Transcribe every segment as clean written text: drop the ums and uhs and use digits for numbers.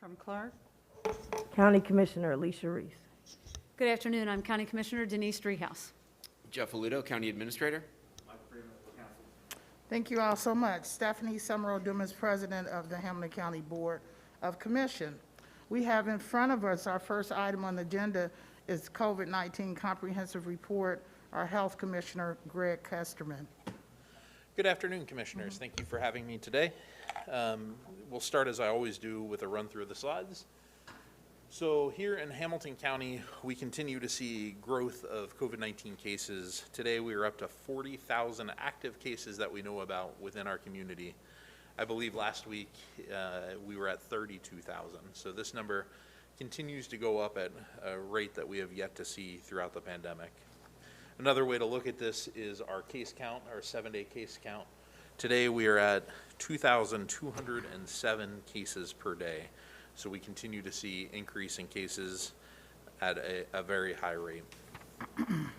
From clerk. County Commissioner Alicia Reese. Good afternoon. I'm County Commissioner Denise Driehaus. Jeff Aludo, County Administrator. Thank you all so much. Stephanie Summerall Dumas, President of the Hamilton County Board of Commission. We have in front of us, our first item on the agenda is COVID-19 Comprehensive Report. Our Health Commissioner, Greg Kesterman. Good afternoon, Commissioners. Thank you for having me today. We'll start, as I always do, with a run through the slides. So here in Hamilton County, we continue to see growth of COVID-19 cases. Today, we are up to 40,000 active cases that we know about within our community. I believe last week we were at 32,000. So this number continues to go up at a rate that we have yet to see throughout the pandemic. Another way to look at this is our case count, our 7-day case count. Today, we are at 2,207 cases per day. So we continue to see increase in cases at a very high rate.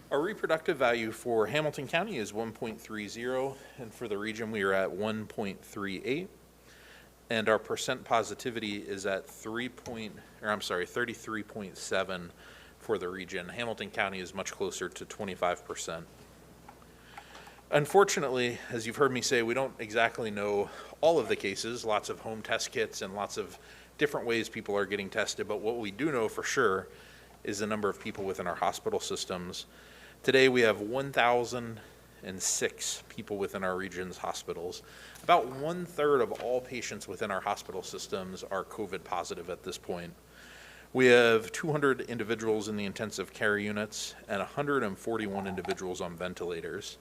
Our reproductive value for Hamilton County is 1.30, and for the region we are at 1.38. And our percent positivity is at 33.7 for the region. Hamilton County is much closer to 25%. Unfortunately, as you've heard me say, we don't exactly know all of the cases, lots of home test kits and lots of different ways people are getting tested, but what we do know for sure is the number of people within our hospital systems. Today we have 1,006 people within our region's hospitals. About 1/3 of all patients within our hospital systems are COVID positive at this point. We have 200 individuals in the intensive care units and 141 individuals on ventilators.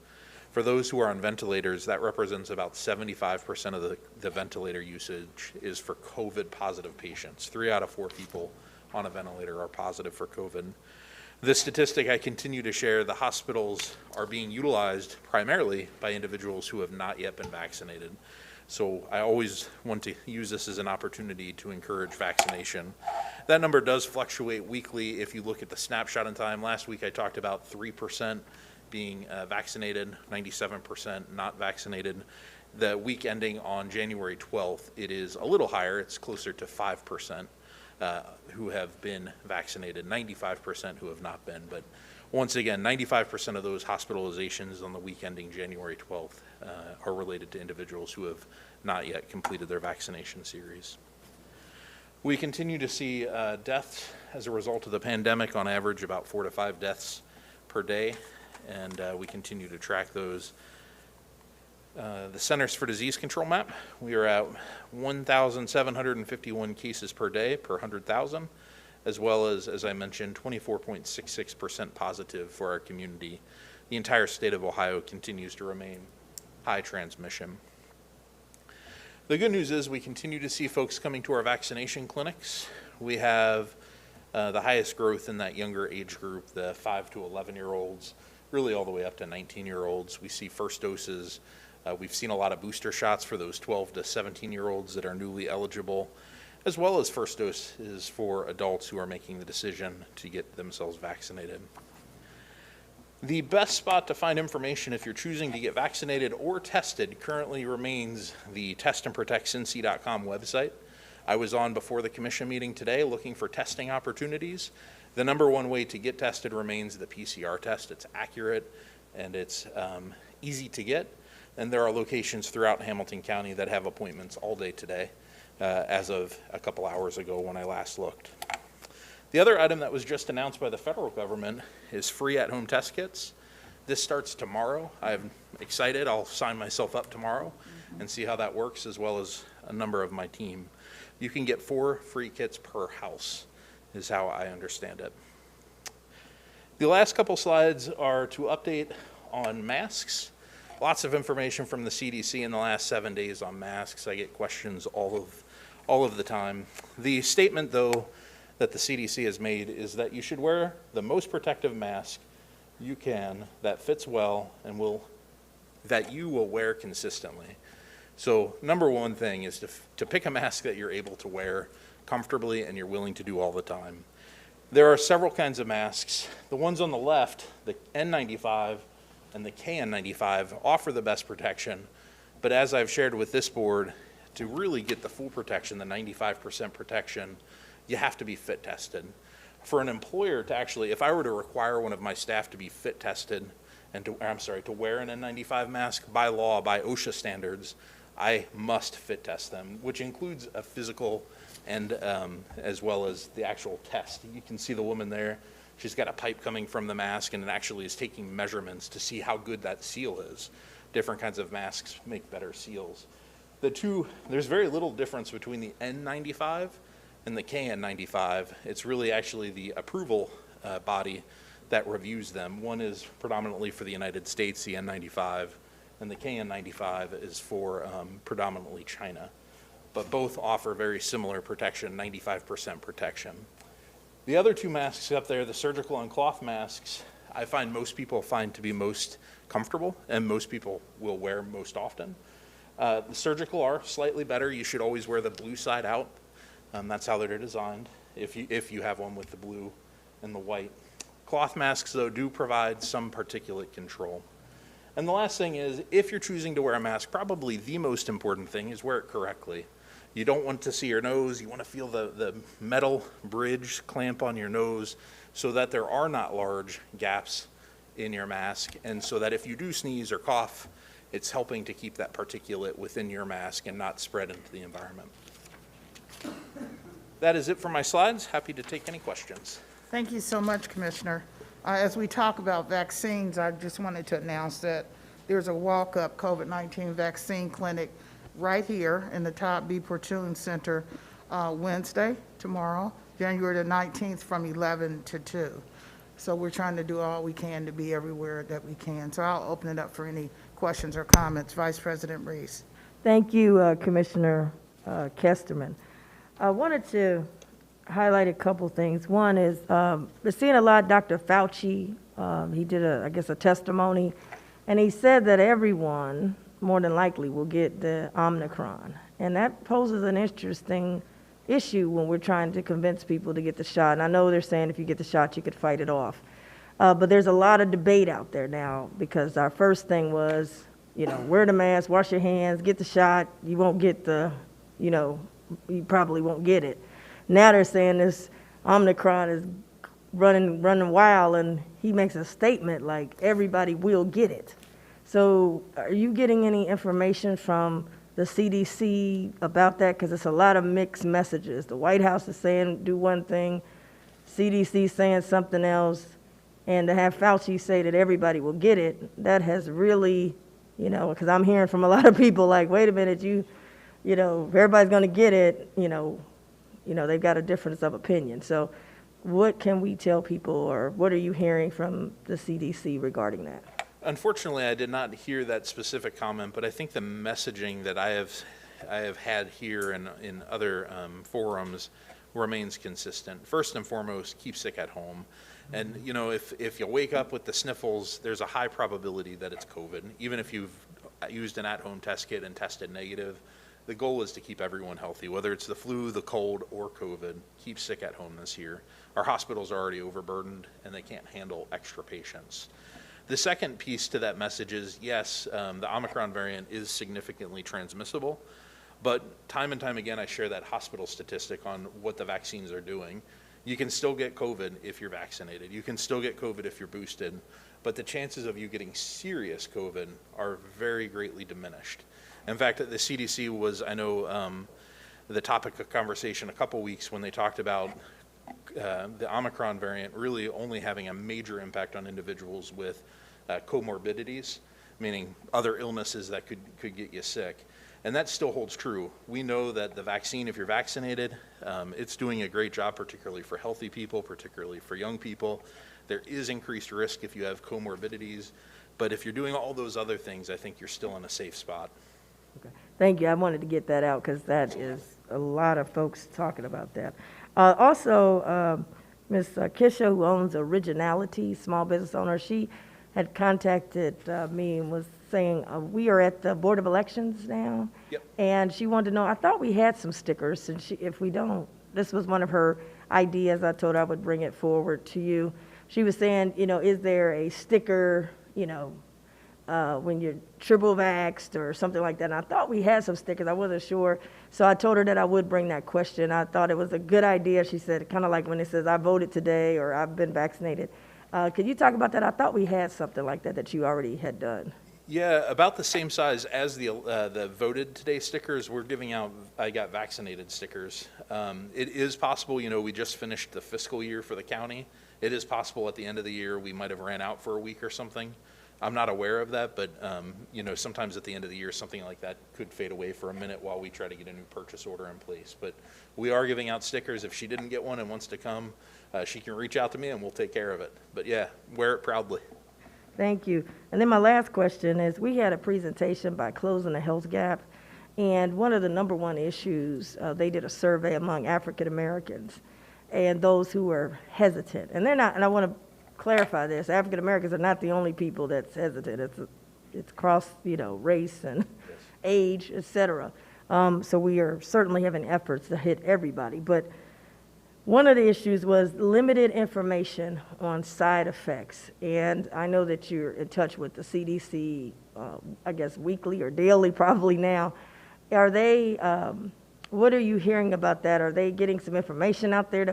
For those who are on ventilators, that represents about 75% of the ventilator usage is for COVID positive patients. 3 out of 4 people on a ventilator are positive for COVID. This statistic I continue to share, the hospitals are being utilized primarily by individuals who have not yet been vaccinated. So I always want to use this as an opportunity to encourage vaccination. That number does fluctuate weekly. If you look at the snapshot in time, last week I talked about 3% being vaccinated, 97% not vaccinated. The week ending on January 12th, it is a little higher. It's closer to 5% who have been vaccinated, 95% who have not been. But once again, 95% of those hospitalizations on the week ending January 12th are related to individuals who have not yet completed their vaccination series. We continue to see deaths as a result of the pandemic, on average about 4 to 5 deaths per day. And we continue to track those. The Centers for Disease Control map, we are at 1,751 cases per day per 100,000, as well as I mentioned, 24.66% positive for our community. The entire state of Ohio continues to remain high transmission. The good news is we continue to see folks coming to our vaccination clinics. We have the highest growth in that younger age group, the 5 to 11-year-olds. Really all the way up to 19-year-olds. We see first doses. We've seen a lot of booster shots for those 12 to 17-year-olds that are newly eligible, as well as first doses for adults who are making the decision to get themselves vaccinated. The best spot to find information if you're choosing to get vaccinated or tested currently remains the testandprotectcincy.com website. I was on before the commission meeting today looking for testing opportunities. The number one way to get tested remains the PCR test. It's accurate and it's easy to get. And there are locations throughout Hamilton County that have appointments all day today, as of a couple hours ago when I last looked. The other item that was just announced by the federal government is free at-home test kits. This starts tomorrow. I'm excited. I'll sign myself up tomorrow and see how that works, as well as a number of my team. You can get 4 free kits per house, is how I understand it. The last couple slides are to update on masks. Lots of information from the CDC in the last 7 days on masks. I get questions all of the time. The statement, though, that the CDC has made is that you should wear the most protective mask you can that fits well and that you will wear consistently. So number one thing is to pick a mask that you're able to wear comfortably and you're willing to do all the time. There are several kinds of masks. The ones on the left, the N95 and the KN95, offer the best protection, but as I've shared with this board, to really get the full protection, the 95% protection, you have to be fit tested. For an employer to actually, if I were to require one of my staff to be fit tested and to wear an N95 mask, by law, by OSHA standards, I must fit test them, which includes a physical and as well as the actual test. You can see the woman there. She's got a pipe coming from the mask, and it actually is taking measurements to see how good that seal is. Different kinds of masks make better seals. There's very little difference between the N95 and the KN95. It's really actually the approval body that reviews them. One is predominantly for the United States, the N95, and the KN95 is for predominantly China. But both offer very similar protection, 95% protection. The other two masks up there, the surgical and cloth masks, I find most people find to be most comfortable and most people will wear most often. The surgical are slightly better. You should always wear the blue side out. That's how they're designed, if you have one with the blue and the white. Cloth masks, though, do provide some particulate control. And the last thing is, if you're choosing to wear a mask, probably the most important thing is wear it correctly. You don't want to see your nose. You want to feel the metal bridge clamp on your nose so that there are not large gaps in your mask, and so that if you do sneeze or cough, it's helping to keep that particulate within your mask and not spread into the environment. That is it for my slides. Happy to take any questions. Thank you so much, Commissioner. As we talk about vaccines, I just wanted to announce that there's a walk-up COVID-19 vaccine clinic right here in the Todd B. Portune Center Wednesday, tomorrow, January the 19th from 11 to 2. So we're trying to do all we can to be everywhere that we can. So I'll open it up for any questions or comments. Vice President Reese. Thank you, Commissioner Kesterman. I wanted to highlight a couple things. One is, we're seeing a lot, Dr. Fauci, he did I guess a testimony, and he said that everyone, more than likely, will get the Omicron. And that poses an interesting issue when we're trying to convince people to get the shot. And I know they're saying if you get the shot, you could fight it off. But there's a lot of debate out there now, because our first thing was, wear the mask, wash your hands, get the shot, you won't get you probably won't get it. Now they're saying this Omicron is running wild, and he makes a statement like everybody will get it. So are you getting any information from the CDC about that? Because it's a lot of mixed messages. The White House is saying do one thing, CDC saying something else, and to have Fauci say that everybody will get it, that has really, because I'm hearing from a lot of people like, wait a minute, if everybody's going to get it, they've got a difference of opinion. So what can we tell people, or what are you hearing from the CDC regarding that? Unfortunately, I did not hear that specific comment, but I think the messaging that I have had here and in other forums remains consistent. First and foremost, keep sick at home. And if you wake up with the sniffles, there's a high probability that it's COVID. Even if you've used an at-home test kit and tested negative, the goal is to keep everyone healthy, whether it's the flu, the cold, or COVID. Keep sick at home this year. Our hospitals are already overburdened, and they can't handle extra patients. The second piece to that message is, yes, the Omicron variant is significantly transmissible, but time and time again, I share that hospital statistic on what the vaccines are doing. You can still get COVID if you're vaccinated. You can still get COVID if you're boosted, but the chances of you getting serious COVID are very greatly diminished. In fact, the CDC was, I know, the topic of conversation a couple weeks when they talked about the Omicron variant really only having a major impact on individuals with comorbidities, meaning other illnesses that could get you sick. And that still holds true. We know that the vaccine, if you're vaccinated, it's doing a great job, particularly for healthy people, particularly for young people. There is increased risk if you have comorbidities, but if you're doing all those other things, I think you're still in a safe spot. Okay. Thank you. I wanted to get that out because that is a lot of folks talking about that. Also, Ms. Kisha, who owns Originality, small business owner, she had contacted me and was saying, we are at the Board of Elections now. Yep. And she wanted to know, I thought we had some stickers, and if we don't, this was one of her ideas. I told her I would bring it forward to you. She was saying, is there a sticker, when you're triple vaxxed or something like that. And I thought we had some stickers. I wasn't sure. So I told her that I would bring that question. I thought it was a good idea. She said, kind of like when it says, I voted today or I've been vaccinated. Could you talk about that? I thought we had something like that you already had done. Yeah, about the same size as the voted today stickers. We're giving out I got vaccinated stickers. It is possible, we just finished the fiscal year for the county. It is possible at the end of the year we might have ran out for a week or something. I'm not aware of that, but sometimes at the end of the year something like that could fade away for a minute while we try to get a new purchase order in place. But we are giving out stickers. If she didn't get one and wants to come, she can reach out to me and we'll take care of it. But yeah, wear it proudly. Thank you. And then my last question is, we had a presentation by Closing the Health Gap, and one of the number one issues, they did a survey among African Americans and those who were hesitant. And they're not, and I want to clarify this, African Americans are not the only people that's hesitant. It's across, race and age, et cetera. So we are certainly having efforts to hit everybody. But one of the issues was limited information on side effects. And I know that you're in touch with the CDC, I guess weekly or daily probably now. Are they, what are you hearing about that? Are they getting some information out there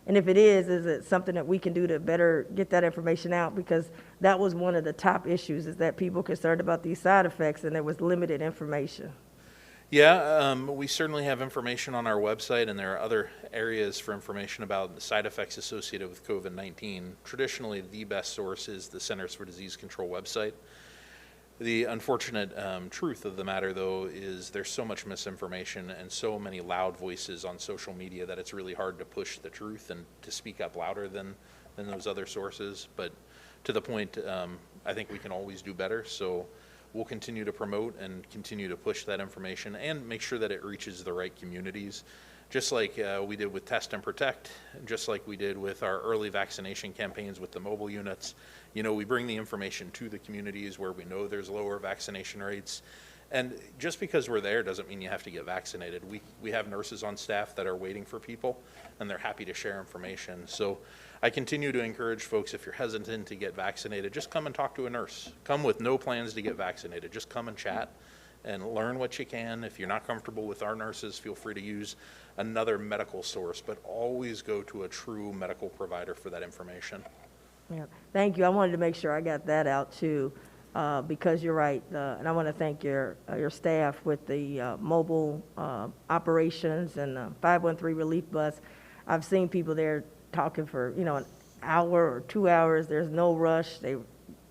and if it is it something that we can do to better get that information out? Because that was one of the top issues, is that people concerned about these side effects and there was limited information. Yeah, we certainly have information on our website, and there are other areas for information about the side effects associated with COVID-19. Traditionally, the best source is the Centers for Disease Control website. The unfortunate truth of the matter, though, is there's so much misinformation and so many loud voices on social media that it's really hard to push the truth and to speak up louder than those other sources. But to the point, I think we can always do better. So we'll continue to promote and continue to push that information and make sure that it reaches the right communities, just like we did with Test and Protect, just like we did with our early vaccination campaigns with the mobile units. We bring the information to the communities where we know there's lower vaccination rates. And just because we're there doesn't mean you have to get vaccinated. We have nurses on staff that are waiting for people, and they're happy to share information. So I continue to encourage folks, if you're hesitant to get vaccinated, just come and talk to a nurse. Come with no plans to get vaccinated. Just come and chat and learn what you can. If you're not comfortable with our nurses, feel free to use another medical source, but always go to a true medical provider for that information. Yeah, thank you. I wanted to make sure I got that out too, because you're right. And I want to thank your staff with the mobile operations and the 513 relief bus. I've seen people there talking for, an hour or 2 hours. There's no rush. They're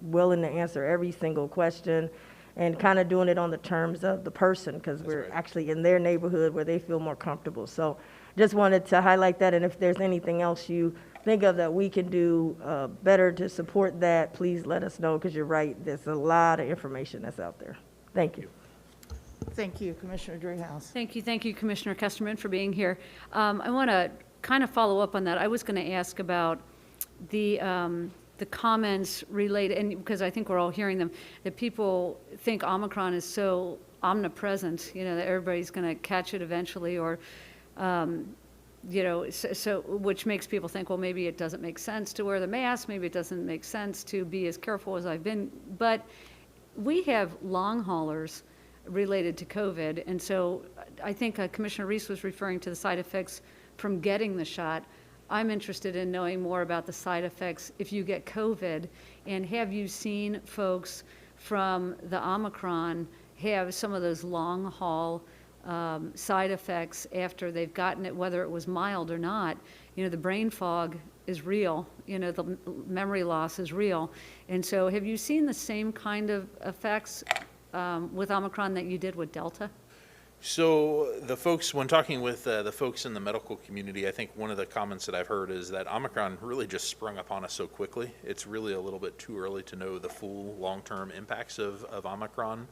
willing to answer every single question and kind of doing it on the terms of the person, because we're right. actually in their neighborhood where they feel more comfortable. So just wanted to highlight that. And if there's anything else you think of that we can do better to support that, please let us know, because you're right. There's a lot of information that's out there. Thank you. Thank you, Commissioner Dreehouse. Thank you, Commissioner Kesterman, for being here. I want to kind of follow up on that. I was going to ask about the comments related, and because I think we're all hearing them, that people think Omicron is so omnipresent, that everybody's going to catch it eventually, or so which makes people think, well, maybe it doesn't make sense to wear the mask, maybe it doesn't make sense to be as careful as I've been. But we have long haulers related to COVID, and so I think Commissioner Reese was referring to the side effects from getting the shot. I'm interested in knowing more about the side effects if you get COVID, and have you seen folks from the Omicron have some of those long haul side effects after they've gotten it, whether it was mild or not? The brain fog is real, the memory loss is real. And so have you seen the same kind of effects with Omicron that you did with Delta? So the folks, when talking with the folks in the medical community, I think one of the comments that I've heard is that Omicron really just sprung upon us so quickly. It's really a little bit too early to know the full long-term impacts of Omicron.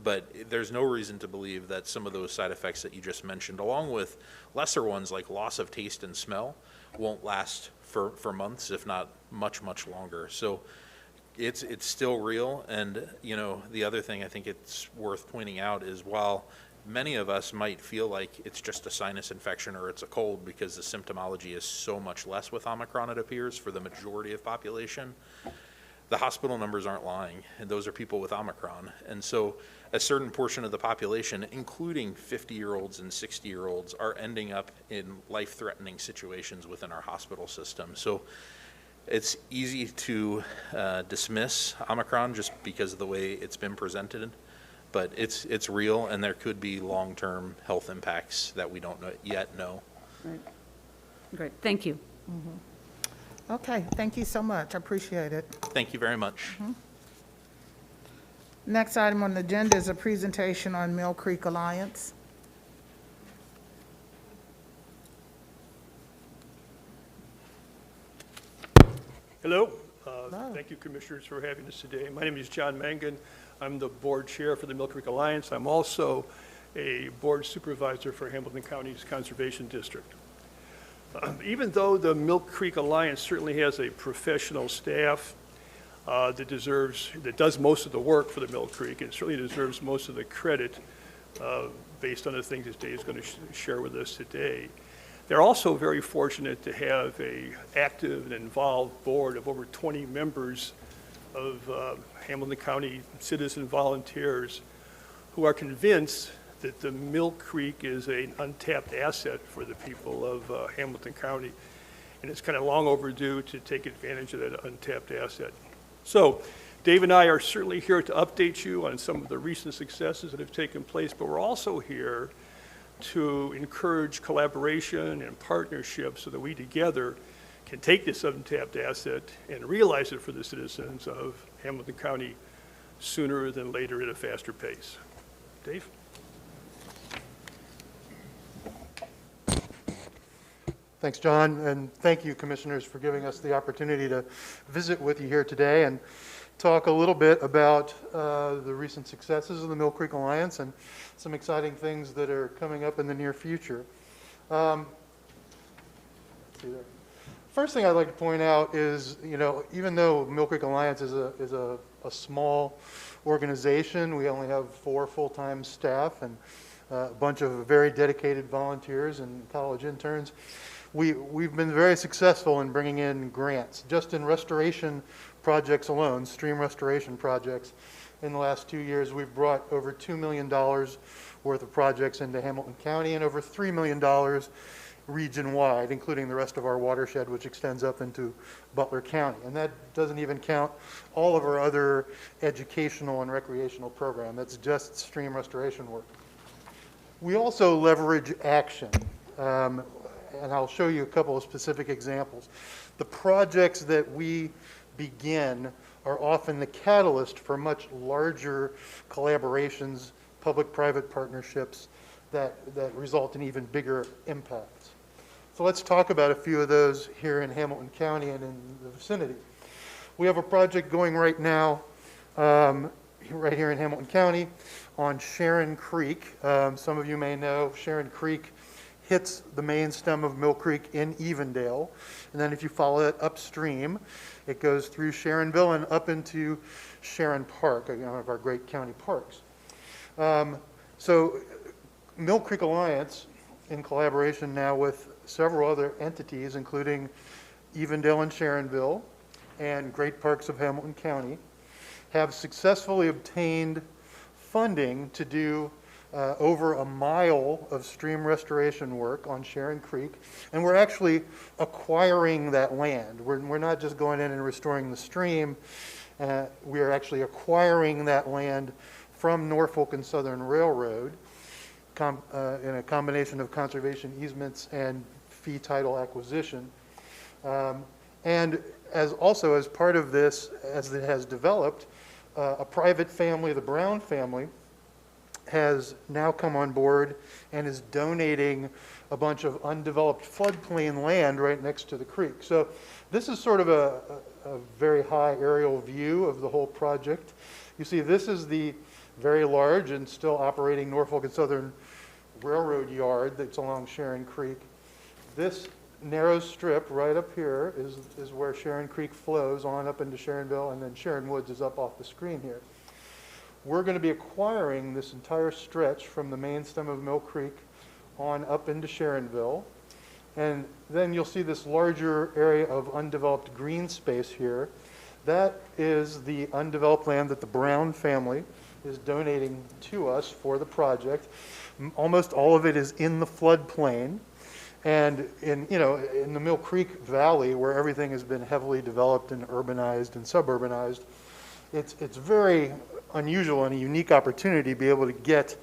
But there's no reason to believe that some of those side effects that you just mentioned, along with lesser ones like loss of taste and smell, won't last for months, if not much, much longer. So it's still real. And, the other thing I think it's worth pointing out is, while many of us might feel like it's just a sinus infection or it's a cold, because the symptomology is so much less with Omicron, it appears, for the majority of population, the hospital numbers aren't lying, and those are people with Omicron. And so a certain portion of the population, including 50-year-olds and 60-year-olds, are ending up in life-threatening situations within our hospital system. So it's easy to dismiss Omicron just because of the way it's been presented, but it's real, and there could be long-term health impacts that we don't yet know. Right. Great, thank you. Okay, thank you so much. I appreciate it. Thank you very much. Next item on the agenda is a presentation on Mill Creek Alliance. Hello. Hello. Thank you, Commissioners, for having us today. My name is John Mangan. I'm the Board Chair for the Mill Creek Alliance. I'm also a Board Supervisor for Hamilton County's Conservation District. Even though the Mill Creek Alliance certainly has a professional staff that does most of the work for the Mill Creek, and certainly deserves most of the credit based on the things that Dave is going to share with us today. They're also very fortunate to have a active and involved board of over 20 members of Hamilton County citizen volunteers who are convinced that the Mill Creek is an untapped asset for the people of Hamilton County, and it's kind of long overdue to take advantage of that untapped asset. So Dave and I are certainly here to update you on some of the recent successes that have taken place, but we're also here to encourage collaboration and partnership so that we together can take this untapped asset and realize it for the citizens of Hamilton County sooner than later at a faster pace. Dave? Thanks, John, and thank you, Commissioners, for giving us the opportunity to visit with you here today and talk a little bit about the recent successes of the Mill Creek Alliance and some exciting things that are coming up in the near future. Let's see there. First thing I'd like to point out is, even though Mill Creek Alliance is a small organization, we only have 4 full-time staff and a bunch of very dedicated volunteers and college interns. We've been very successful in bringing in grants. Just in restoration projects alone, stream restoration projects, in the last 2 years, we've brought over $2 million worth of projects into Hamilton County and over $3 million region-wide, including the rest of our watershed, which extends up into Butler County. And that doesn't even count all of our other educational and recreational programs. That's just stream restoration work. We also leverage action. And I'll show you a couple of specific examples. The projects that we begin are often the catalyst for much larger collaborations, public-private partnerships that result in even bigger impacts. So let's talk about a few of those here in Hamilton County and in the vicinity. We have a project going right now, right here in Hamilton County on Sharon Creek. Some of you may know Sharon Creek hits the main stem of Mill Creek in Evendale. And then if you follow it upstream, it goes through Sharonville and up into Sharon Park, one of our great county parks. So Mill Creek Alliance, in collaboration now with several other entities, including Evendale and Sharonville and Great Parks of Hamilton County, have successfully obtained funding to do over a mile of stream restoration work on Sharon Creek, and we're actually acquiring that land. We're not just going in and restoring the stream, we are actually acquiring that land from Norfolk and Southern Railroad in a combination of conservation easements and fee title acquisition. And as part of this, as it has developed, a private family, the Brown family, has now come on board and is donating a bunch of undeveloped floodplain land right next to the creek. So this is sort of a very high aerial view of the whole project. You see, this is the very large and still operating Norfolk and Southern Railroad yard that's along Sharon Creek. This narrow strip right up here is where Sharon Creek flows on up into Sharonville, and then Sharon Woods is up off the screen here. We're going to be acquiring this entire stretch from the main stem of Mill Creek on up into Sharonville. And then you'll see this larger area of undeveloped green space here That is the undeveloped land that the Brown family is donating to us for the project. Almost all of it is in the floodplain. And in the Mill Creek Valley, where everything has been heavily developed and urbanized and suburbanized, it's very unusual and a unique opportunity to be able to get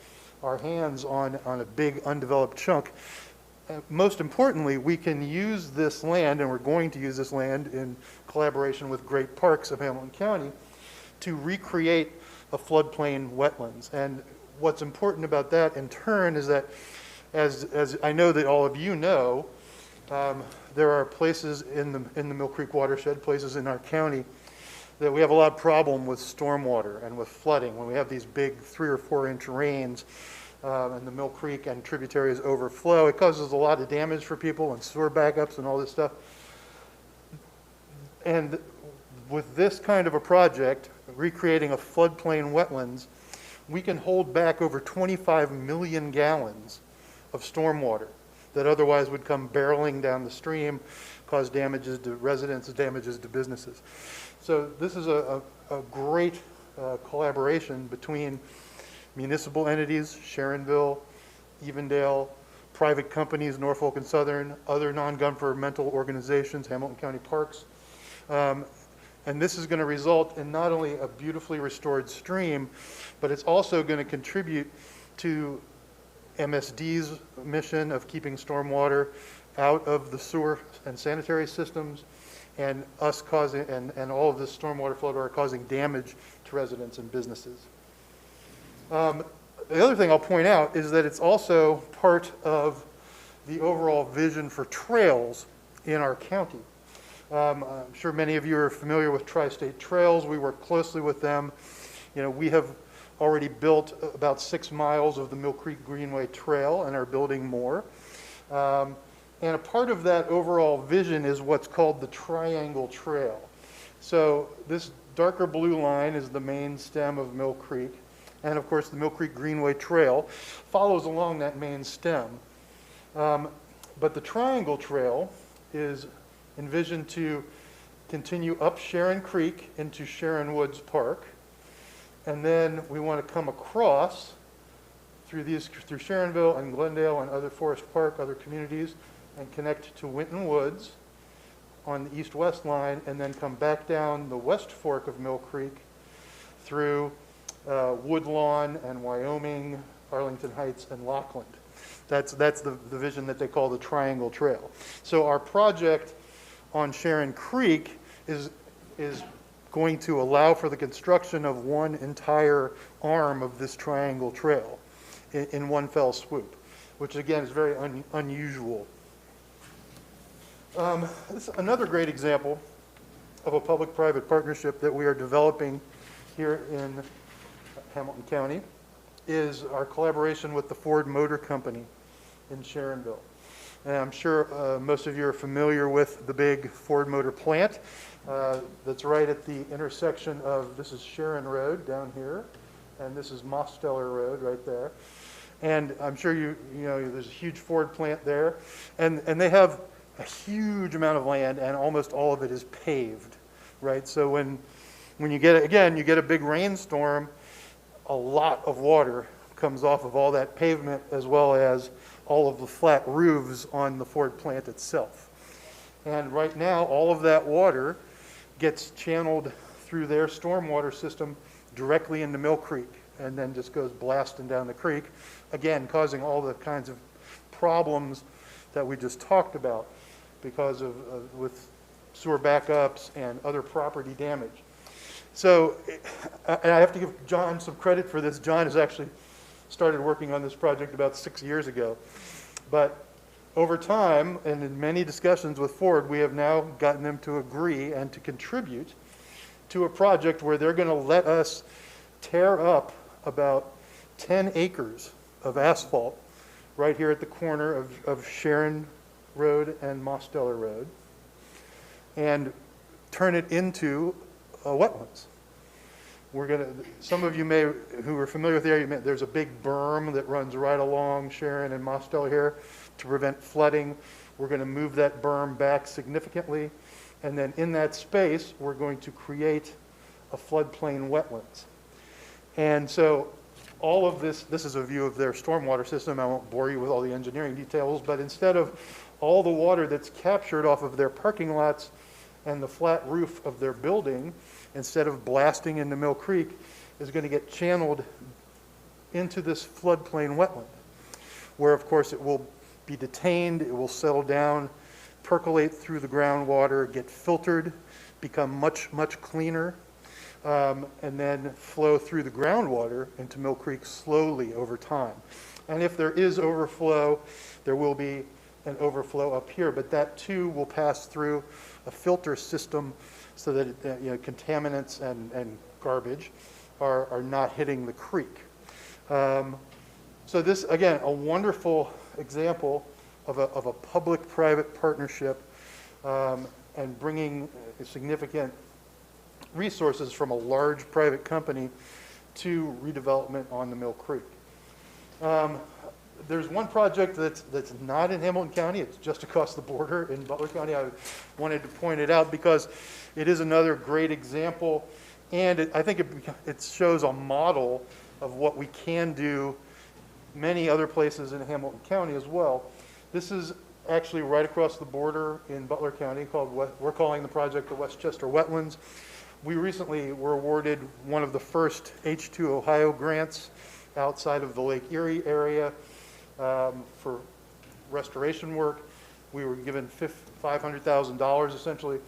our hands on a big undeveloped chunk. Most importantly, we can use this land, and we're going to use this land in collaboration with Great Parks of Hamilton County, to recreate a floodplain wetlands. And what's important about that in turn is that, as I know that all of you know, there are places in the Mill Creek watershed, places in our county, that we have a lot of problem with stormwater and with flooding. When we have these big 3 or 4 inch rains, and the Mill Creek and tributaries overflow, it causes a lot of damage for people and sewer backups and all this stuff. And with this kind of a project, recreating a floodplain wetlands, we can hold back over 25 million gallons of stormwater that otherwise would come barreling down the stream, cause damages to residents, damages to businesses. So this is a great collaboration between municipal entities, Sharonville, Evendale, private companies, Norfolk and Southern, other non-governmental organizations, Hamilton County Parks. And this is going to result in not only a beautifully restored stream, but it's also going to contribute to MSD's mission of keeping stormwater out of the sewer and sanitary systems, and us causing, and all of this stormwater floodwater causing damage to residents and businesses. The other thing I'll point out is that it's also part of the overall vision for trails in our county. I'm sure many of you are familiar with Tri-State Trails. We work closely with them. We have already built about 6 miles of the Mill Creek Greenway Trail and are building more. And a part of that overall vision is what's called the Triangle Trail. So this darker blue line is the main stem of Mill Creek. And of course, the Mill Creek Greenway Trail follows along that main stem. But the Triangle Trail is envisioned to continue up Sharon Creek into Sharon Woods Park. And then we want to come across through Sharonville and Glendale and other Forest Park, other communities, and connect to Winton Woods on the east-west line, and then come back down the west fork of Mill Creek through Woodlawn and Wyoming, Arlington Heights, and Lockland. That's the vision that they call the Triangle Trail. So our project on Sharon Creek is going to allow for the construction of one entire arm of this Triangle Trail in one fell swoop, which again is very unusual. This is another great example of a public-private partnership that we are developing here in Hamilton County, is our collaboration with the Ford Motor Company in Sharonville. And I'm sure most of you are familiar with the big Ford Motor plant that's right at the intersection of, this is Sharon Road down here, and this is Mosteller Road right there. And I'm sure you know there's a huge Ford plant there, and they have a huge amount of land, and almost all of it is paved, right? So when you get, again, you get a big rainstorm, a lot of water comes off of all that pavement, as well as all of the flat roofs on the Ford plant itself. And right now, all of that water gets channeled through their stormwater system directly into Mill Creek, and then just goes blasting down the creek, again, causing all the kinds of problems that we just talked about because of with sewer backups and other property damage. So, and I have to give John some credit for this. John has actually started working on this project about 6 years ago. But over time, and in many discussions with Ford, we have now gotten them to agree and to contribute to a project where they're going to let us tear up about 10 acres of asphalt right here at the corner of Sharon Road and Mosteller Road, and turn it into wetlands. We're going to, some of you who are familiar with the area, there's a big berm that runs right along Sharon and Mosteller here to prevent flooding. We're going to move that berm back significantly And then in that space, we're going to create a floodplain wetlands. And so all of this is a view of their stormwater system. I won't bore you with all the engineering details, but instead of all the water that's captured off of their parking lots and the flat roof of their building, instead of blasting into Mill Creek, is going to get channeled into this floodplain wetland, where of course it will be detained, it will settle down, percolate through the groundwater, get filtered, become much, much cleaner, and then flow through the groundwater into Mill Creek slowly over time. And if there is overflow, there will be an overflow up here, but that too will pass through a filter system so that contaminants and garbage are not hitting the creek. So this, again, a wonderful example of a public-private partnership and bringing significant resources from a large private company to redevelopment on the Mill Creek. There's one project that's not in Hamilton County. It's just across the border in Butler County. I wanted to point it out because it is another great example, and I think it shows a model of what we can do many other places in Hamilton County as well. This is actually right across the border in Butler County we're calling the project the Westchester Wetlands. We recently were awarded one of the first H2 Ohio grants outside of the Lake Erie area for restoration work. We were given $500,000 essentially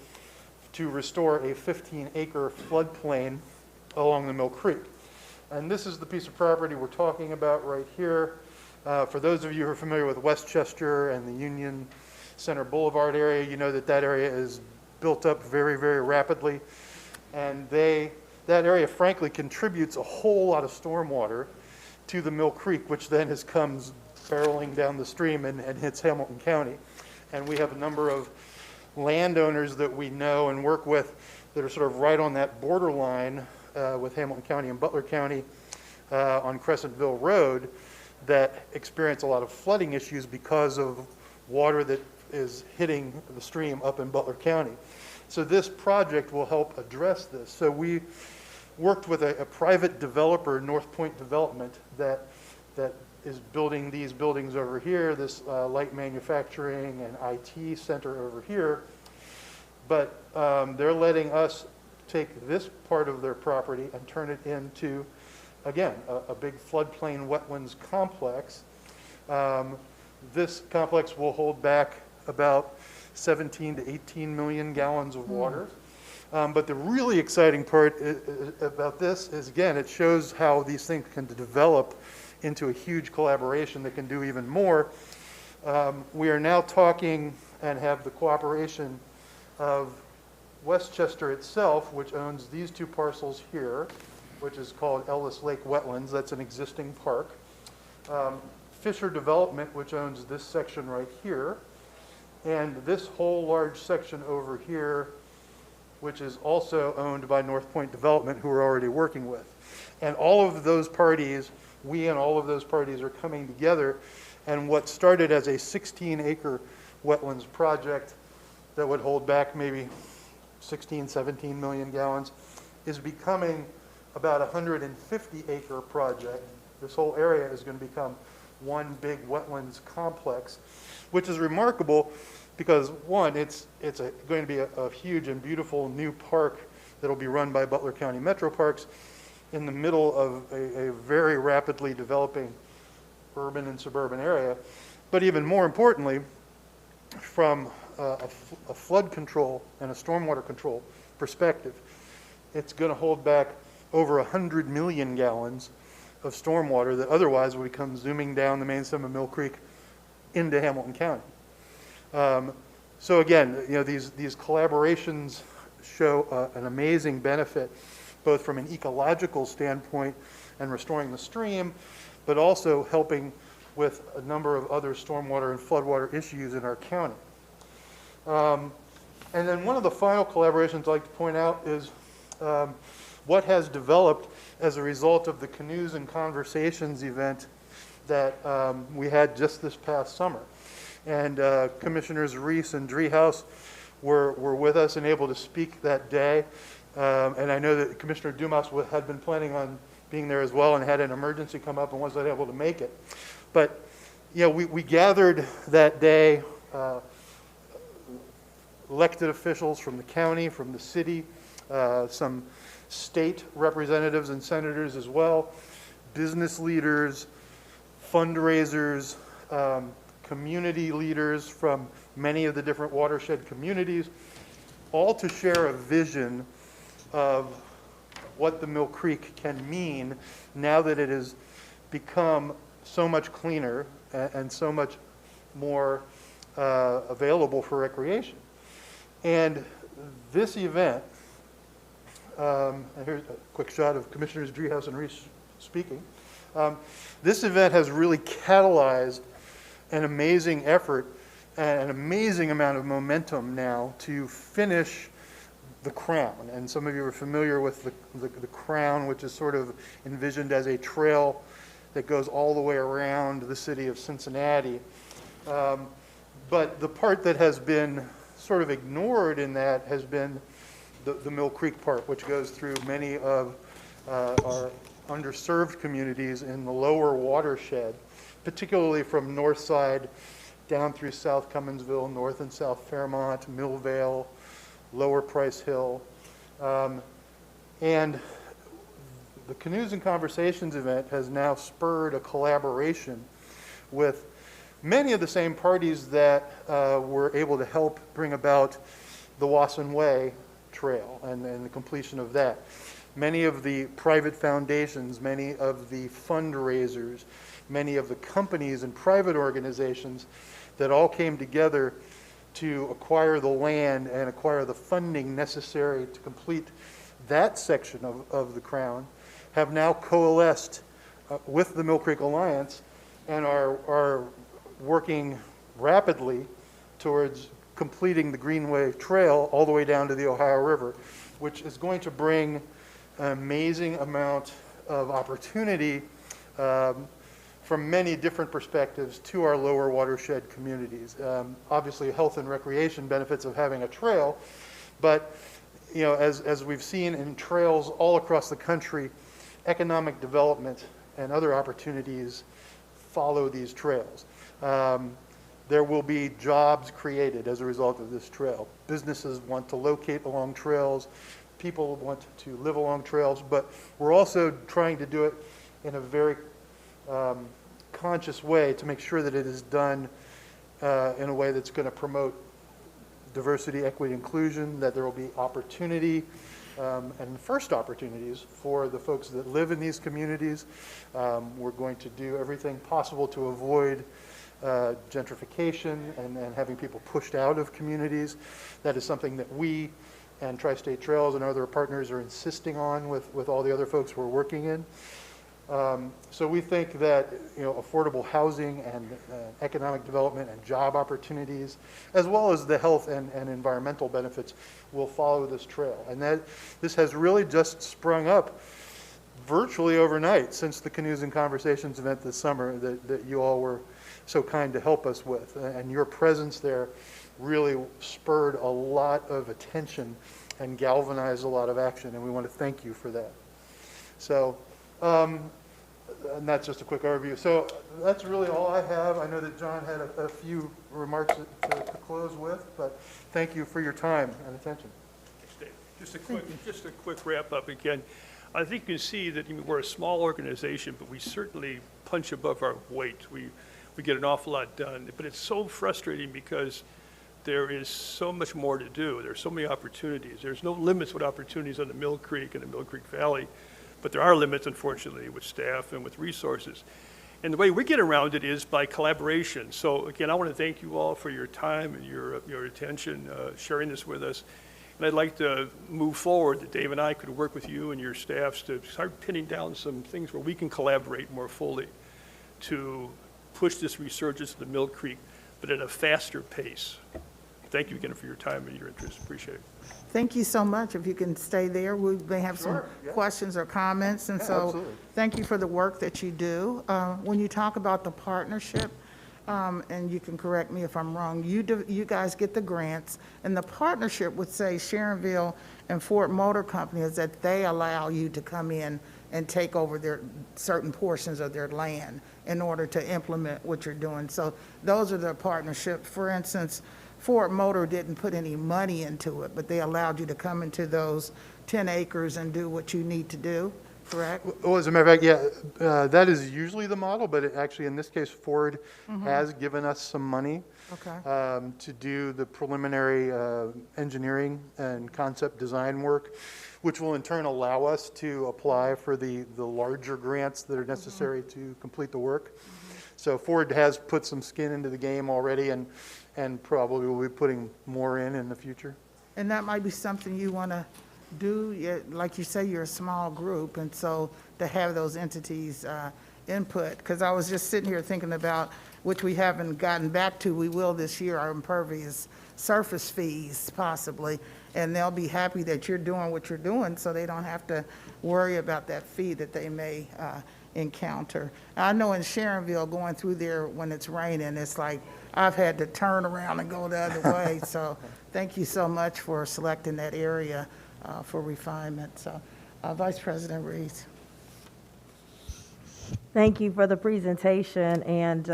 to restore a 15-acre floodplain along the Mill Creek. And this is the piece of property we're talking about right here. For those of you who are familiar with Westchester and the Union Center Boulevard area, you know that that area is built up very, very rapidly. And that area, frankly, contributes a whole lot of stormwater to the Mill Creek, which then comes barreling down the stream and hits Hamilton County. And we have a number of landowners that we know and work with that are sort of right on that borderline with Hamilton County and Butler County on Crescentville Road that experience a lot of flooding issues because of water that is hitting the stream up in Butler County. So this project will help address this. So we worked with a private developer, North Point Development, that is building these buildings over here, this light manufacturing and IT center over here. But they're letting us take this part of their property and turn it into, again, a big floodplain wetlands complex. This complex will hold back about 17 to 18 million gallons of water. But the really exciting part about this is, again, it shows how these things can develop into a huge collaboration that can do even more. We are now talking and have the cooperation of Westchester itself, which owns these two parcels here, which is called Ellis Lake Wetlands. That's an existing park. Fisher Development, which owns this section right here, and this whole large section over here, which is also owned by North Point Development, who we're already working with. And all of those parties, we and all of those parties are coming together, and what started as a 16-acre wetlands project that would hold back maybe 16, 17 million gallons is becoming about a 150-acre project. This whole area is going to become one big wetlands complex, which is remarkable because, one, it's going to be a huge and beautiful new park that will be run by Butler County Metro Parks in the middle of a very rapidly developing urban and suburban area. But even more importantly, from a flood control and a stormwater control perspective, it's going to hold back over 100 million gallons of stormwater that otherwise would come zooming down the main stem of Mill Creek into Hamilton County. So again, these collaborations show an amazing benefit, both from an ecological standpoint and restoring the stream, but also helping with a number of other stormwater and floodwater issues in our county. And then one of the final collaborations I'd like to point out is what has developed as a result of the Canoes and Conversations event that we had just this past summer. And Commissioners Reese and Driehaus were with us and able to speak that day. And I know that Commissioner Dumas had been planning on being there as well and had an emergency come up and wasn't able to make it. But, you know, we gathered that day, elected officials from the county, from the city, some state representatives and senators as well, business leaders, fundraisers, community leaders from many of the different watershed communities, all to share a vision of what the Mill Creek can mean now that it has become so much cleaner and so much more available for recreation. And this event, and here's a quick shot of Commissioners Driehaus and Reese speaking. This event has really catalyzed an amazing effort and an amazing amount of momentum now to finish the crown. And some of you are familiar with the crown, which is sort of envisioned as a trail that goes all the way around the city of Cincinnati. But the part that has been sort of ignored in that has been the Mill Creek part, which goes through many of our underserved communities in the lower watershed, particularly from north side down through South Cumminsville, North and South Fairmont, Millvale, Lower Price Hill. And the Canoes and Conversations event has now spurred a collaboration with many of the same parties that were able to help bring about the Wasson Way Trail and the completion of that. Many of the private foundations, many of the fundraisers, many of the companies and private organizations that all came together to acquire the land and acquire the funding necessary to complete that section of the crown have now coalesced with the Mill Creek Alliance and are working rapidly towards completing the Greenway Trail all the way down to the Ohio River, which is going to bring an amazing amount of opportunity from many different perspectives to our lower watershed communities. Obviously, health and recreation benefits of having a trail, but you know, as we've seen in trails all across the country, economic development and other opportunities follow these trails. There will be jobs created as a result of this trail. Businesses want to locate along trails. People want to live along trails, but we're also trying to do it in a very conscious way to make sure that it is done in a way that's going to promote diversity, equity, inclusion, that there will be opportunity and first opportunities for the folks that live in these communities. We're going to do everything possible to avoid gentrification and having people pushed out of communities. That is something that we and Tri-State Trails and other partners are insisting on with all the other folks we're working in. So we think that, you know, affordable housing and economic development and job opportunities, as well as the health and environmental benefits, will follow this trail. And that this has really just sprung up virtually overnight since the Canoes and Conversations event this summer that you all were so kind to help us with. And your presence there really spurred a lot of attention and galvanized a lot of action, and we want to thank you for that. So, and that's just a quick overview. So that's really all I have. I know that John had a few remarks to close with, but thank you for your time and attention. Just a quick wrap up again. I think you can see that we're a small organization, but we certainly punch above our weight. We get an awful lot done, but it's so frustrating because there is so much more to do. There's so many opportunities. There's no limits with opportunities on the Mill Creek and the Mill Creek Valley, but there are limits, unfortunately, with staff and with resources. And the way we get around it is by collaboration. So again, I want to thank you all for your time and your attention, sharing this with us. And I'd like to move forward that Dave and I could work with you and your staffs to start pinning down some things where we can collaborate more fully to push this resurgence of the Mill Creek, but at a faster pace. Thank you again for your time and your interest. Appreciate it. Thank you so much. If you can stay there, we may have some Sure, yeah. questions or comments. And Yeah, so absolutely. thank you for the work that you do. When you talk about the partnership, and you can correct me if I'm wrong, you guys get the grants, and the partnership with, say, Sharonville and Ford Motor Company is that they allow you to come in and take over their certain portions of their land in order to implement what you're doing. So those are the partnerships. For instance, Ford Motor didn't put any money into it, but they allowed you to come into those 10 acres and do what you need to do, correct? Well, as a matter of fact, yeah, that is usually the model, but actually, in this case, Ford has given us some money Okay. to do the preliminary engineering and concept design work, which will in turn allow us to apply for the larger grants that are necessary to complete the work. So Ford has put some skin into the game already, and probably will be putting more in the future. And that might be something you want to do. Like you say, you're a small group, and so to have those entities input, because I was just sitting here thinking about, which we haven't gotten back to, we will this year, our impervious surface fees possibly, and they'll be happy that you're doing what you're doing, so they don't have to worry about that fee that they may encounter. I know in Sharonville, going through there when it's raining, it's like, I've had to turn around and go the other way, so thank you so much for selecting that area for refinement. So, Vice President Reeves. Thank you for the presentation, and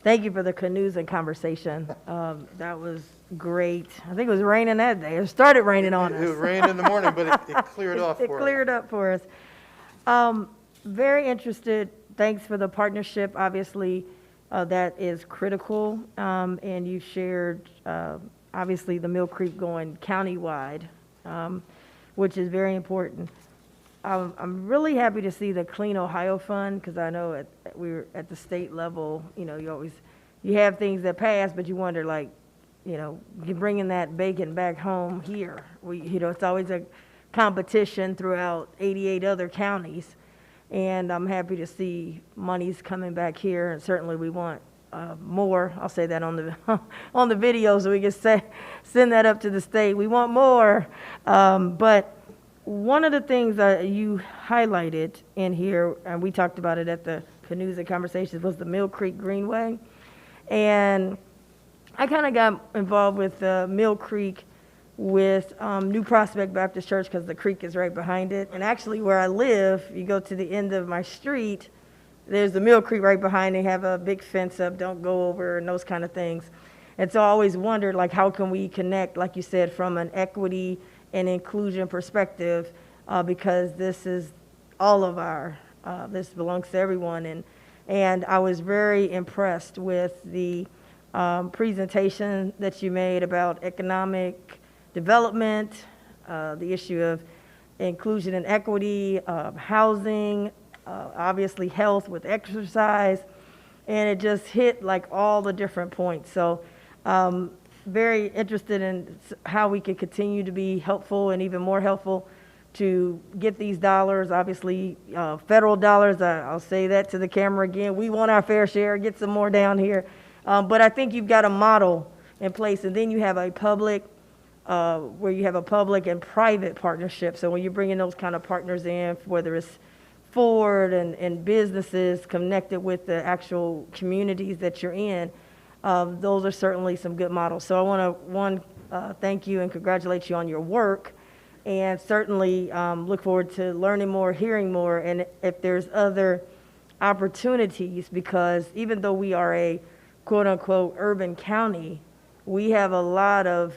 thank you for the canoes and conversation. That was great. I think it was raining that day. It started raining on us. It rained in the morning, but it cleared off It for us. cleared up for us. Very interested. Thanks for the partnership. Obviously, that is critical. And you shared, obviously, the Mill Creek going countywide, which is very important. I'm really happy to see the Clean Ohio Fund, because I know we were at the state level, you have things that pass, but you wonder, like, you're bringing that bacon back home here. It's always a competition throughout 88 other counties. And I'm happy to see monies coming back here, and certainly we want more. I'll say that on the on the video, so we can send that up to the state. We want more. But one of the things that you highlighted in here, and we talked about it at the Canoes and Conversations, was the Mill Creek Greenway. And I kind of got involved with Mill Creek with New Prospect Baptist Church, because the creek is right behind it. And actually, where I live, you go to the end of my street, there's the Mill Creek right behind. They have a big fence up, don't go over, and those kind of things. And so I always wondered, like, how can we connect, like you said, from an equity and inclusion perspective, because this is all of this belongs to everyone. And I was very impressed with the presentation that you made about economic development, the issue of inclusion and equity, housing, obviously health with exercise, and it just hit like all the different points. So very interested in how we can continue to be helpful and even more helpful to get these dollars, obviously federal dollars. I'll say that to the camera again. We want our fair share, get some more down here. But I think you've got a model in place, and then you have a public, where you have a public and private partnership. So when you're bringing those kind of partners in, whether it's Ford and businesses connected with the actual communities that you're in, those are certainly some good models. So I want to, thank you and congratulate you on your work, and certainly look forward to learning more, hearing more, and if there's other opportunities, because even though we are a quote-unquote urban county, we have a lot of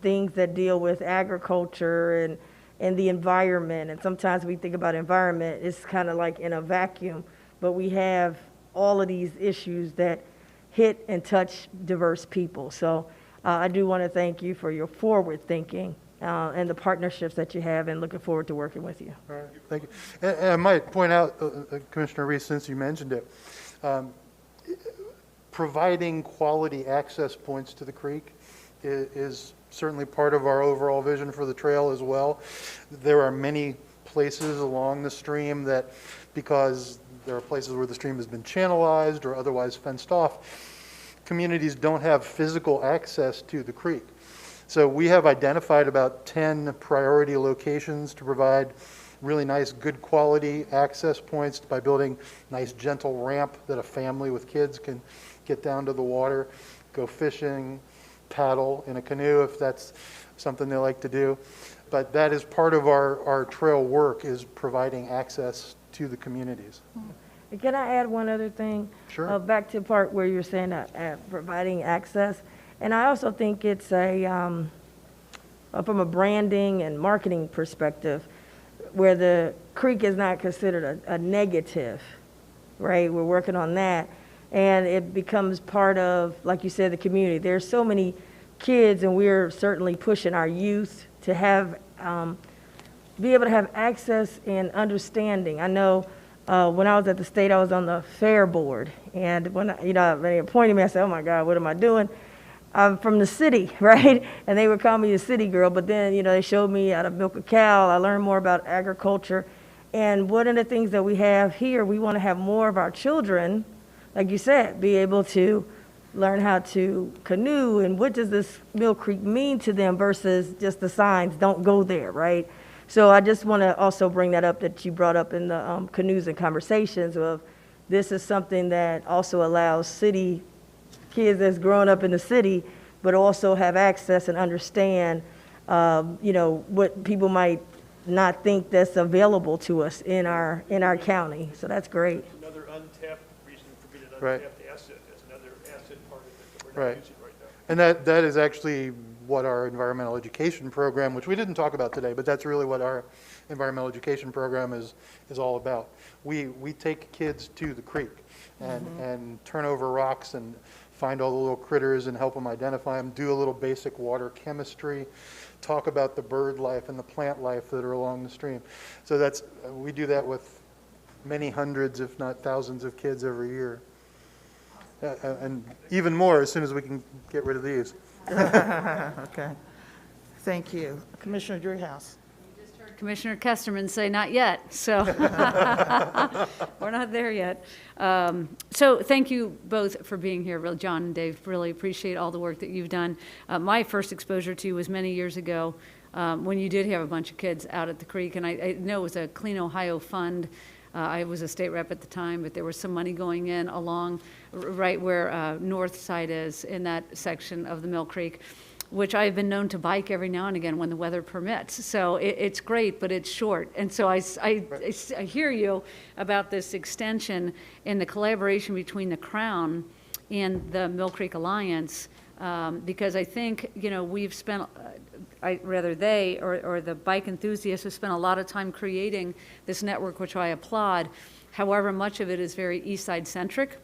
things that deal with agriculture and the environment. And sometimes we think about environment, it's kind of like in a vacuum, but we have all of these issues that hit and touch diverse people. So I do want to thank you for your forward thinking and the partnerships that you have, and looking forward to working with you. All right, thank you. And I might point out, Commissioner Reese, since you mentioned it, providing quality access points to the creek is certainly part of our overall vision for the trail as well. There are many places along the stream that, because there are places where the stream has been channelized or otherwise fenced off, communities don't have physical access to the creek. So we have identified about 10 priority locations to provide really nice, good quality access points by building nice gentle ramp that a family with kids can get down to the water, go fishing, paddle in a canoe if that's something they like to do. But that is part of our trail work, is providing access to the communities. Can I add one other thing? Sure. Back to the part where you're saying providing access. And I also think it's from a branding and marketing perspective, where the creek is not considered a negative, right? We're working on that. And it becomes part of, like you said, the community. There's so many kids, and we're certainly pushing our youth to have, be able to have access and understanding. I know when I was at the state, I was on the fair board. And when, they appointed me, I said, oh my God, what am I doing? I'm from the city, right? And they would call me the city girl, but then, they showed me how to milk a cow. I learned more about agriculture. And one of the things that we have here, we want to have more of our children, like you said, be able to learn how to canoe and what does this Mill Creek mean to them versus just the signs, don't go there, right? So I just want to also bring that up that you brought up in the canoes and conversations of this is something that also allows city kids that's growing up in the city, but also have access and understand, what people might not think that's available to us in our county. So that's great. Another untapped reason for being an Right. untapped asset. That's another asset part of it that we're not Right. using right now. And that is actually what our environmental education program, which we didn't talk about today, but that's really what our environmental education program is all about. We take kids to the creek and turn over rocks and find all the little critters and help them identify them, do a little basic water chemistry, talk about the bird life and the plant life that are along the stream. So we do that with many hundreds, if not thousands of kids every year. And even more as soon as we can get rid of these. Okay. Thank you. Commissioner Dreehouse. Commissioner Kesterman say not yet, so we're not there yet. So thank you both for being here, really, John and Dave. Really appreciate all the work that you've done. My first exposure to you was many years ago when you did have a bunch of kids out at the creek, and I know it was a Clean Ohio Fund. I was a state rep at the time, but there was some money going in along right where North Side is in that section of the Mill Creek, which I've been known to bike every now and again when the weather permits. So it's great, but it's short. And so I hear you about this extension and the collaboration between the Crown and the Mill Creek Alliance, because I think, we've spent, they or the bike enthusiasts have spent a lot of time creating this network, which I applaud. However, much of it is very East Side centric.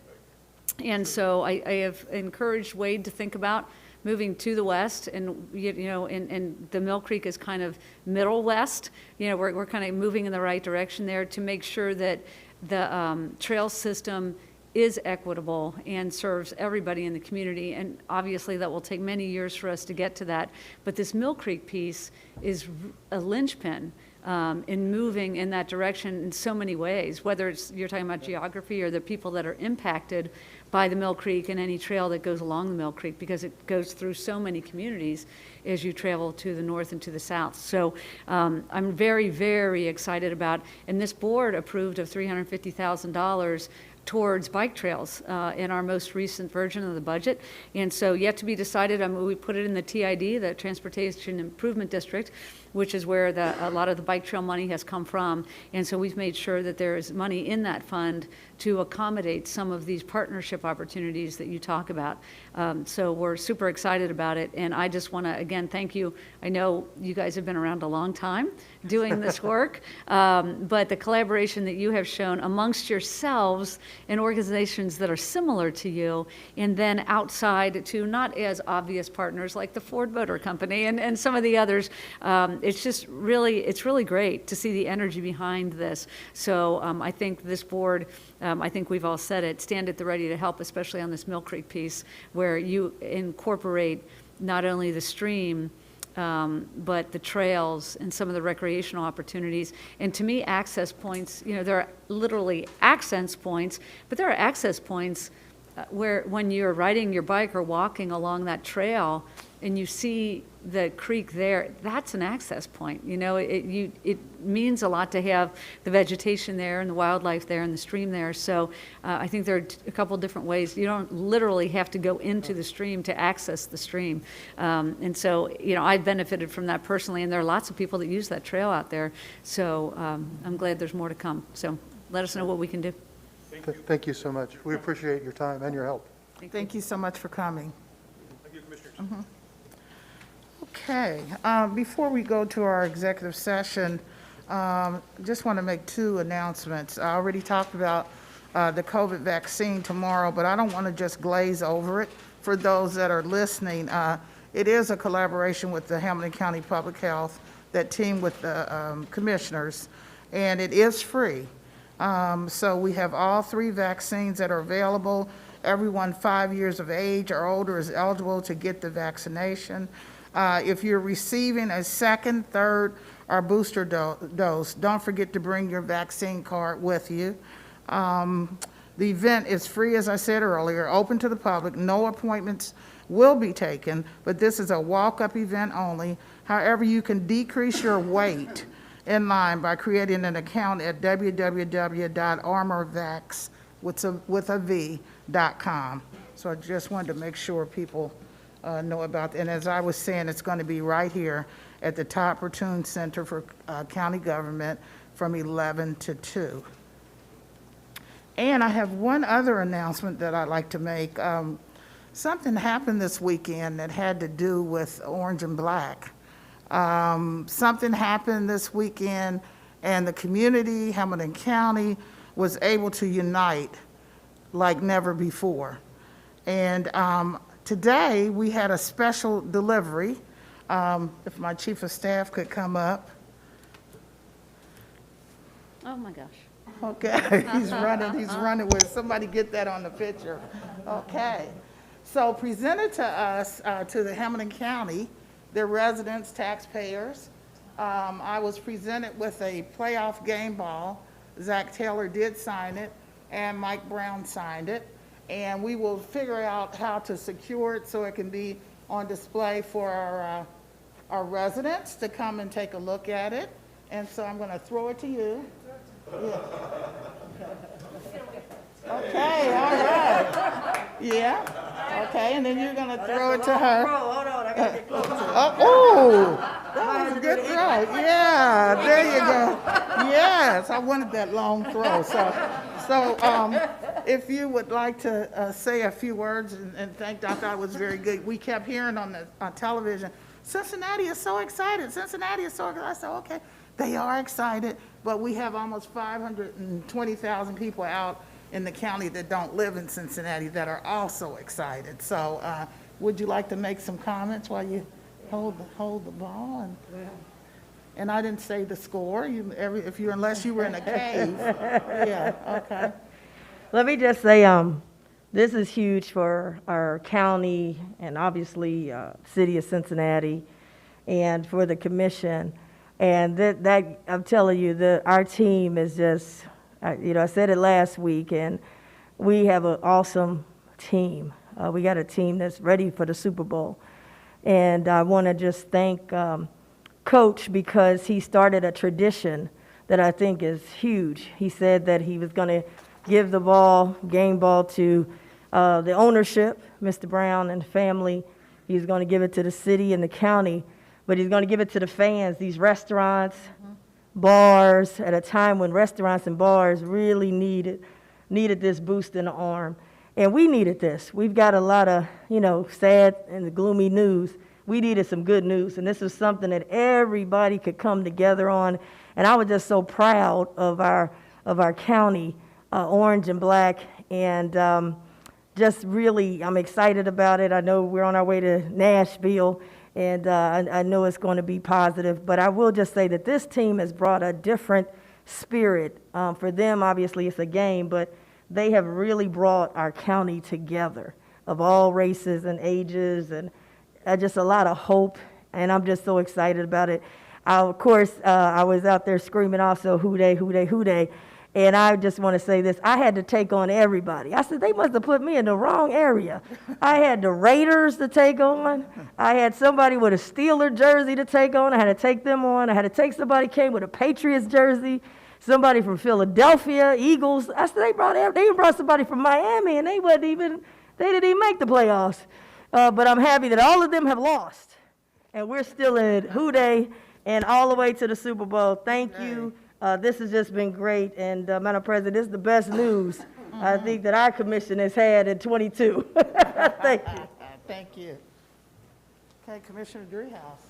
And so I have encouraged Wade to think about moving to the west, and and the Mill Creek is kind of middle west. We're kind of moving in the right direction there to make sure that the trail system is equitable and serves everybody in the community. And obviously that will take many years for us to get to that. But this Mill Creek piece is a linchpin in moving in that direction in so many ways, whether it's you're talking about geography or the people that are impacted by the Mill Creek and any trail that goes along the Mill Creek, because it goes through so many communities as you travel to the north and to the south. So I'm very, very excited about, and this board approved of $350,000 towards bike trails in our most recent version of the budget. And so yet to be decided, we put it in the TID, the Transportation Improvement District, which is where a lot of the bike trail money has come from. And so we've made sure that there is money in that fund to accommodate some of these partnership opportunities that you talk about. So we're super excited about it. And I just want to, again, thank you. I know you guys have been around a long time doing this work, but the collaboration that you have shown amongst yourselves and organizations that are similar to you, and then outside to not as obvious partners like the Ford Motor Company and some of the others, it's just really, it's really great to see the energy behind this. So I think this board, I think we've all said it, stand at the ready to help, especially on this Mill Creek piece, where you incorporate not only the stream, but the trails and some of the recreational opportunities. And to me, access points, there are literally access points, but there are access points where when you're riding your bike or walking along that trail, and you see the creek there, that's an access point. You know, it means a lot to have the vegetation there and the wildlife there and the stream there. So I think there are a couple different ways. You don't literally have to go into the stream to access the stream. And so, you know, I've benefited from that personally, and there are lots of people that use that trail out there. So I'm glad there's more to come. So let us know what we can do. Thank you so much. We appreciate your time and your help. Thank you so much for coming. Thank you, Commissioners. Okay, before we go to our executive session, just want to make two announcements. I already talked about the COVID vaccine tomorrow, but I don't want to just glaze over it. For those that are listening, it is a collaboration with the Hamilton County Public Health that team with the commissioners, and it is free. So we have all 3 vaccines that are available. Everyone 5 years of age or older is eligible to get the vaccination. If you're receiving a second, third, or booster dose, don't forget to bring your vaccine card with you. The event is free, as I said earlier, open to the public. No appointments will be taken, but this is a walk-up event only. However, you can decrease your wait in line by creating an account at www.armorvax.com. So I just wanted to make sure people know about, and as I was saying, it's going to be right here at the Todd Pertune Center for County Government from 11 to 2. And I have one other announcement that I'd like to make. Something happened this weekend that had to do with Orange and Black. Something happened this weekend, and the community, Hamilton County, was able to unite like never before. And today, we had a special delivery. If my chief of staff could come up. Oh, my gosh. Okay, he's running with, somebody get that on the picture. Okay. So presented to us, to the Hamilton County, their residents, taxpayers. I was presented with a playoff game ball. Zach Taylor did sign it, and Mike Brown signed it. And we will figure out how to secure it so it can be on display for our residents to come and take a look at it. And so I'm going to throw it to you. Yeah. Okay, all right. Yeah, okay, and then you're going to throw it to her. Hold on, I gotta get close to it. Oh, that was a good throw. Yeah, there you go. Yes, I wanted that long throw. So if you would like to say a few words and thank, I thought it was very good. We kept hearing on television, Cincinnati is so excited. Cincinnati is so excited. I said, okay, they are excited, but we have almost 520,000 people out in the county that don't live in Cincinnati that are also excited. So would you like to make some comments while you hold the ball? And I didn't say the score, unless you were in a cave. Yeah, okay. Let me just say, this is huge for our county and obviously city of Cincinnati and for the commission. And that I'm telling you, our team is just, I said it last week, and we have an awesome team. We got a team that's ready for the Super Bowl. And I want to just thank Coach because he started a tradition that I think is huge. He said that he was going to give the game ball to the ownership, Mr. Brown and the family. He's going to give it to the city and the county, but he's going to give it to the fans, these restaurants, bars, at a time when restaurants and bars really needed this boost in the arm. And we needed this. We've got a lot of, sad and gloomy news. We needed some good news, and this was something that everybody could come together on. And I was just so proud of our county, Orange and Black, and just really, I'm excited about it. I know we're on our way to Nashville, and I know it's going to be positive. But I will just say that this team has brought a different spirit. For them, obviously, it's a game, but they have really brought our county together of all races and ages, and just a lot of hope, and I'm just so excited about it. Of course, I was out there screaming also, "Who dey, who dey, who dey?" And I just want to say this, I had to take on everybody. I said, they must have put me in the wrong area. I had the Raiders to take on. I had somebody with a Steeler jersey to take on. I had to take them on. I had to take somebody came with a Patriots jersey, somebody from Philadelphia, Eagles. I said, they even brought somebody from Miami, and they didn't even make the playoffs. But I'm happy that all of them have lost. And we're still in Houday and all the way to the Super Bowl. Thank you. This has just been great, and Madam President, this is the best news I think that our commission has had in 22. Thank you. Thank you. Okay, Commissioner Dreehouse.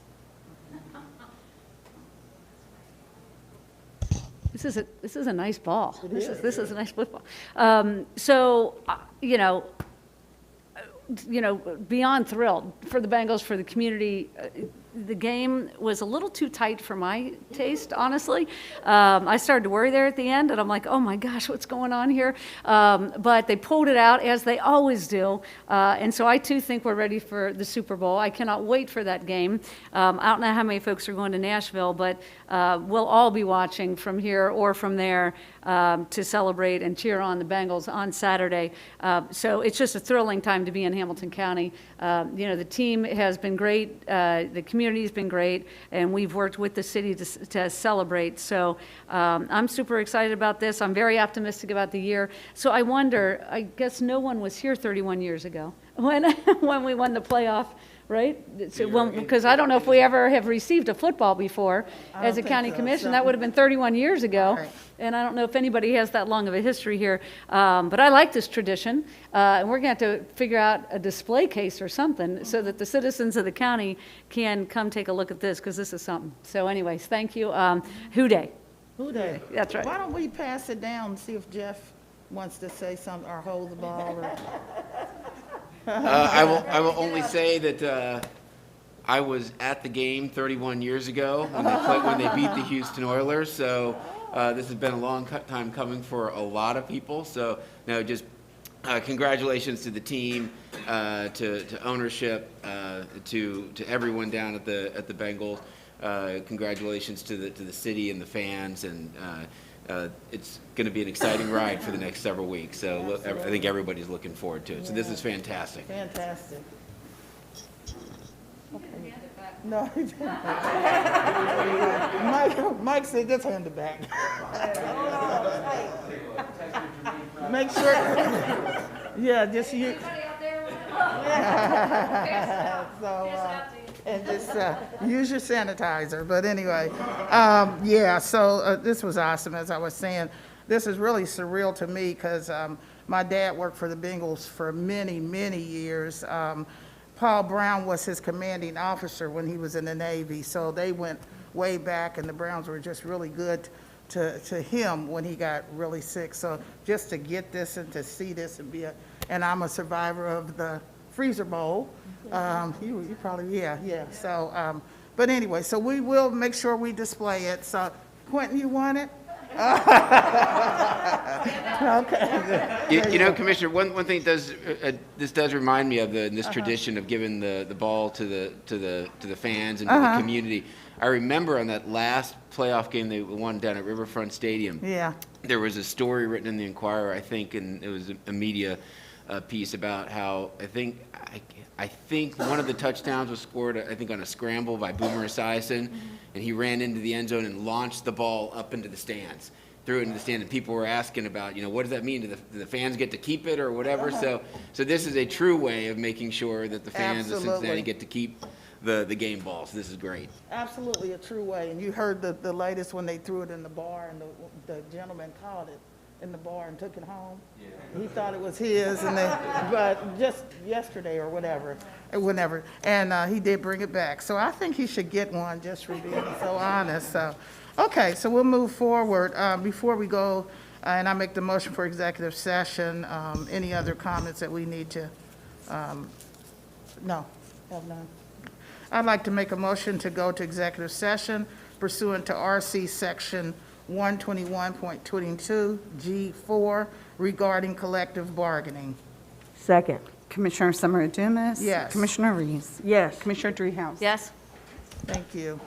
This is a nice ball. This is a nice football. Beyond thrilled for the Bengals, for the community. The game was a little too tight for my taste, honestly. I started to worry there at the end, and I'm like, oh my gosh, what's going on here? But they pulled it out, as they always do. And so I, too, think we're ready for the Super Bowl. I cannot wait for that game. I don't know how many folks are going to Nashville, but we'll all be watching from here or from there to celebrate and cheer on the Bengals on Saturday. So it's just a thrilling time to be in Hamilton County. The team has been great. The community's been great, and we've worked with the city to celebrate. So I'm super excited about this. I'm very optimistic about the year. So I wonder, I guess no one was here 31 years ago when we won the playoff, right? Because I don't know if we ever have received a football before as a county commission. That would have been 31 years ago. Right. And I don't know if anybody has that long of a history here. But I like this tradition. And we're going to have to figure out a display case or something so that the citizens of the county can come take a look at this, because this is something. So anyways, thank you. Houday. Houday. That's right. Why don't we pass it down and see if Jeff wants to say something or hold the ball? Or... I will only say that I was at the game 31 years ago when they beat the Houston Oilers. So this has been a long time coming for a lot of people. So just congratulations to the team, to ownership, to everyone down at the Bengals. Congratulations to the city and the fans, and it's going to be an exciting ride for the next several weeks. So I think everybody's looking forward to it. So this is fantastic. Fantastic. Okay. No, Mike said, just hand it back. Make sure. Yeah, just you. So, and just use your sanitizer. But anyway, so this was awesome. As I was saying, this is really surreal to me because my dad worked for the Bengals for many, many years. Paul Brown was his commanding officer when he was in the Navy, so they went way back, and the Browns were just really good to him when he got really sick. So just to get this and to see this and I'm a survivor of the Freezer Bowl. You probably, yeah. So, but anyway, so we will make sure we display it. So, Quentin, you want it? Okay. Commissioner, one thing this does remind me of this tradition of giving the ball to the fans and to the community. I remember on that last playoff game they won down at Riverfront Stadium. Yeah. There was a story written in the Inquirer, I think, and it was a media piece about how I think one of the touchdowns was scored, I think, on a scramble by Boomer Esiason, and he ran into the end zone and launched the ball up into the stands, threw it into the stand, and people were asking about, what does that mean? Do the fans get to keep it or whatever? So this is a true way of making sure that the fans of Cincinnati get to keep the game ball. So this is great. Absolutely a true way. And you heard the latest when they threw it in the bar, and the gentleman caught it in the bar and took it home. Yeah. He thought it was his, but just yesterday or whenever, and he did bring it back. So I think he should get one just for being so honest. So, okay, so we'll move forward. Before we go, and I make the motion for executive session, any other comments that we need to, no, have none. I'd like to make a motion to go to executive session pursuant to RC Section 121.22 G4 regarding collective bargaining. Second. Commissioner Summer Dumas. Yes. Commissioner Reese. Yes. Commissioner Dreehouse. Yes? Thank you.